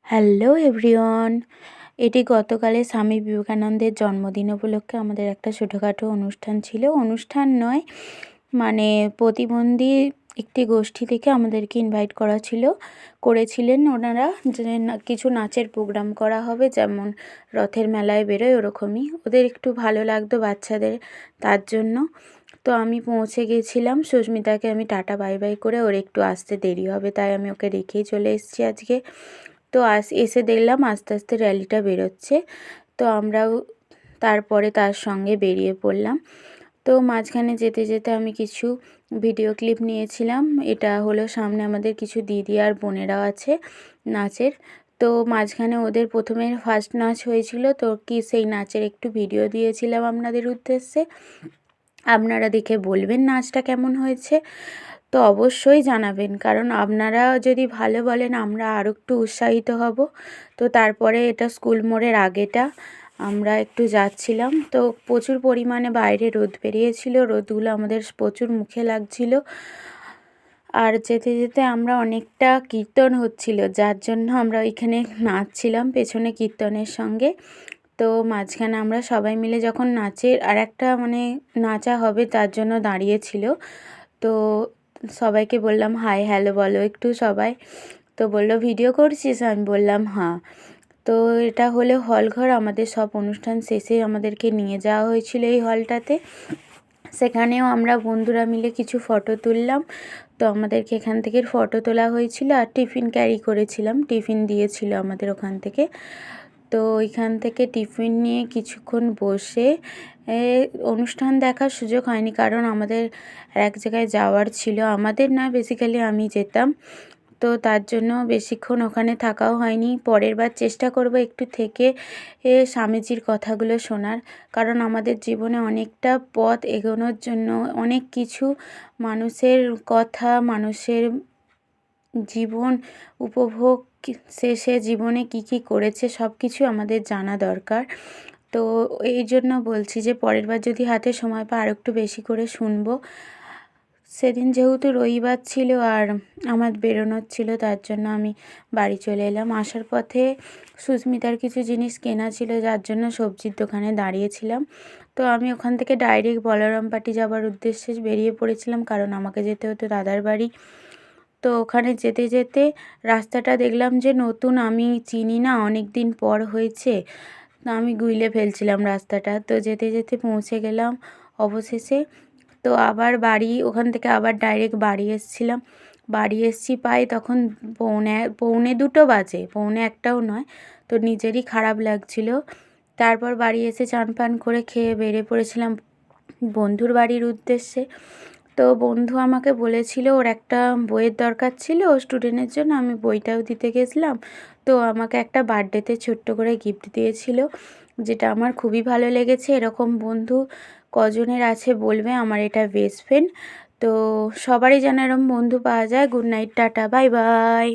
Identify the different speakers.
Speaker 1: Hello everyone, এটি গতকালে স্বামী বিবেকানন্দের জন্মদিন উপলক্ষে আমাদের একটা ছোটোখাটো অনুষ্ঠান ছিল। অনুষ্ঠান নয়, মানে প্রতিবন্ধী একটি গোষ্ঠী থেকে আমাদেরকে ইনভাইট করেছিলেন ওনারা, যে কিছু নাচের প্রোগ্রাম করা হবে, যেমন রথের মেলায় বেরোয় ওরকমই। ওদের একটু ভালো লাগতো বাচ্চাদের, তার জন্য। তো আমি পৌঁছে গেছিলাম, সুস্মিতাকে আমি টাটা বাই বাই করে, ওর একটু আসতে দেরি হবে তাই আমি ওকে রেখেই চলে এসেছি আজকে। তো এসে দেখলাম আস্তে আস্তে র্যালিটা বেরোচ্ছে, তো আমরাও তারপরে তার সঙ্গে বেরিয়ে পড়লাম। তো মাঝখানে যেতে যেতে আমি কিছু ভিডিও ক্লিপ নিয়েছিলাম। এটা হলো সামনে আমাদের কিছু দিদি আর বোনেরাও আছে নাচের। তো মাঝখানে ওদের প্রথমে ফার্স্ট নাচ হয়েছিল, তো সেই নাচের একটু ভিডিও দিয়েছিলাম আপনাদের উদ্দেশ্যে। আপনারা দেখে বলবেন নাচটা কেমন হয়েছে, তো অবশ্যই জানাবেন, কারণ আপনারা যদি ভালো বলেন আমরা আরও একটু উৎসাহিত হব। তো তারপরে এটা স্কুল মোড়ের আগেটা আমরা একটু যাচ্ছিলাম, তো প্রচুর পরিমাণে বাইরে রোদ বেরিয়েছিল, রোদগুলো আমাদের প্রচুর মুখে লাগছিল। আর যেতে যেতে আমরা অনেকটা কীর্তন হচ্ছিল, যার জন্য আমরা ওইখানে নাচছিলাম পেছনে কীর্তনের সঙ্গে। তো মাঝখানে আমরা সবাই মিলে যখন নাচের আর একটা নাচা হবে তার জন্য দাঁড়িয়েছিল, তো সবাইকে বললাম হাই হ্যালো বলো একটু সবাই। তো বললো ভিডিও করছিস, আমি বললাম হ্যাঁ। তো এটা হলো হলঘর, আমাদের সব অনুষ্ঠান শেষে আমাদেরকে নিয়ে যাওয়া হয়েছিল এই হলটাতে। সেখানেও আমরা বন্ধুরা মিলে কিছু ফটো তুললাম। তো আমাদেরকে এখান থেকে ফটো তোলা হয়েছিল, আর টিফিন ক্যারি করেছিলাম, টিফিন দিয়েছিল আমাদের ওখান থেকে। তো ওইখান থেকে টিফিন নিয়ে কিছুক্ষণ বসে অনুষ্ঠান দেখার সুযোগ হয়নি, কারণ আমাদের এক জায়গায় যাওয়ার ছিল, আমাদের না বেসিক্যালি আমি যেতাম, তো তার জন্য বেশিক্ষণ ওখানে থাকাও হয়নি। পরের বার চেষ্টা করব একটু থেকে স্বামীজির কথাগুলো শোনার, কারণ আমাদের জীবনে অনেকটা পথ এগোনোর জন্য অনেক কিছু মানুষের কথা, মানুষের জীবন উপভোগ, সে জীবনে কি কি করেছে সব কিছু আমাদের জানা দরকার। তো এই জন্য বলছি যে পরের বার যদি হাতে সময় পাই আর একটু বেশি করে শুনবো। সেদিন যেহেতু রবিবার ছিল আর আমার বেরোনোর ছিল, তার জন্য আমি বাড়ি চলে এলাম। আসার পথে সুস্মিতার কিছু জিনিস কেনা ছিল, যার জন্য সবজির দোকানে দাঁড়িয়েছিলাম। তো আমি ওখান থেকে ডাইরেক্ট বলরামপাটি যাবার উদ্দেশ্যে বেরিয়ে পড়েছিলাম, কারণ আমাকে যেতে হতো দাদার বাড়ি। তো ওখানে যেতে যেতে রাস্তাটা দেখলাম যে নতুন, আমি চিনি না, অনেক দিন পর হয়েছে, তো আমি গুইলে ফেলছিলাম রাস্তাটা। তো যেতে যেতে পৌঁছে গেলাম অবশেষে। তো আবার ওখান থেকে আবার ডাইরেক্ট বাড়ি এসেছিলাম। বাড়ি এসেছি তখন পৌনে দুটো বাজে, পৌনে একটাও নয়। তো নিজেরই খারাপ লাগছিল। তারপর বাড়ি এসে চান পান করে খেয়ে বেরিয়ে পড়েছিলাম বন্ধুর বাড়ির উদ্দেশ্যে। তো বন্ধু আমাকে বলেছিল ওর একটা বইয়ের দরকার ছিল ও স্টুডেন্টের জন্য, আমি বইটাও দিতে গেছিলাম। তো আমাকে একটা বার্থডেতে ছোট্ট করে গিফট দিয়েছিল, যেটা আমার খুবই ভালো লেগেছে। এরকম বন্ধু কজনের আছে বলবে, আমার এটা বেস্ট ফ্রেন্ড। তো সবারই যেন এরকম বন্ধু পাওয়া যায়। Good night, tata, bye bye.